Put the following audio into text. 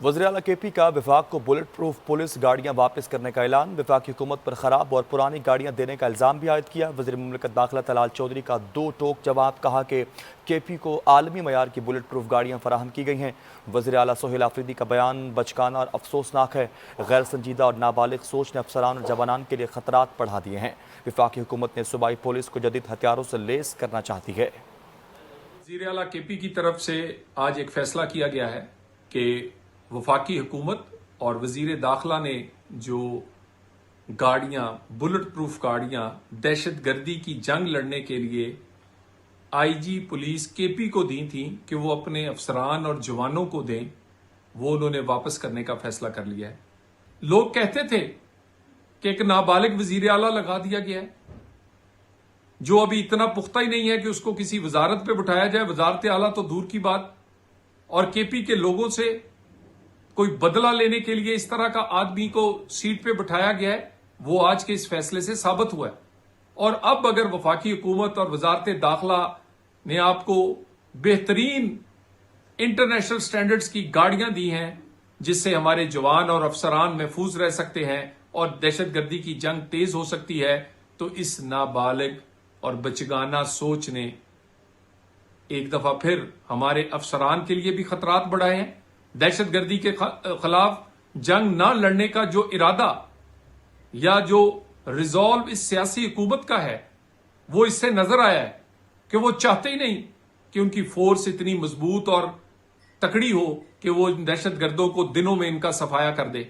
وزیر اعلیٰ کے پی کا وفاق کو بلٹ پروف پولیس گاڑیاں واپس کرنے کا اعلان۔ وفاقی حکومت پر خراب اور پرانی گاڑیاں دینے کا الزام بھی عائد کیا۔ وزیر مملکت داخلہ طلال چودھری کا دو ٹوک جواب، کہا کہ کے پی کو عالمی معیار کی بلٹ پروف گاڑیاں فراہم کی گئی ہیں۔ وزیر اعلیٰ سہیل آفریدی کا بیان بچکانہ اور افسوسناک ہے۔ غیر سنجیدہ اور نابالغ سوچ نے افسران اور جوانان کے لیے خطرات بڑھا دیے ہیں۔ وفاقی حکومت نے صوبائی پولیس کو جدید ہتھیاروں سے لیس کرنا چاہتی ہے۔ وزیر اعلیٰ کے پی کی طرف سے آج ایک فیصلہ کیا گیا ہے کہ وفاقی حکومت اور وزیر داخلہ نے جو گاڑیاں بلٹ پروف گاڑیاں دہشت گردی کی جنگ لڑنے کے لیے آئی جی پولیس کے پی کو دی تھیں کہ وہ اپنے افسران اور جوانوں کو دیں، وہ انہوں نے واپس کرنے کا فیصلہ کر لیا ہے۔ لوگ کہتے تھے کہ ایک نابالغ وزیر اعلیٰ لگا دیا گیا ہے جو ابھی اتنا پختہ ہی نہیں ہے کہ اس کو کسی وزارت پہ بٹھایا جائے، وزارت اعلیٰ تو دور کی بات، اور کے پی کے لوگوں سے کوئی بدلہ لینے کے لیے اس طرح کا آدمی کو سیٹ پہ بٹھایا گیا ہے، وہ آج کے اس فیصلے سے ثابت ہوا ہے۔ اور اب اگر وفاقی حکومت اور وزارت داخلہ نے آپ کو بہترین انٹرنیشنل سٹینڈرڈز کی گاڑیاں دی ہیں جس سے ہمارے جوان اور افسران محفوظ رہ سکتے ہیں اور دہشت گردی کی جنگ تیز ہو سکتی ہے، تو اس نابالغ اور بچگانہ سوچ نے ایک دفعہ پھر ہمارے افسران کے لیے بھی خطرات بڑھائے ہیں۔ دہشت گردی کے خلاف جنگ نہ لڑنے کا جو ارادہ یا جو ریزالو اس سیاسی حکومت کا ہے، وہ اس سے نظر آیا ہے کہ وہ چاہتے ہی نہیں کہ ان کی فورس اتنی مضبوط اور تکڑی ہو کہ وہ دہشت گردوں کو دنوں میں ان کا صفایا کر دے۔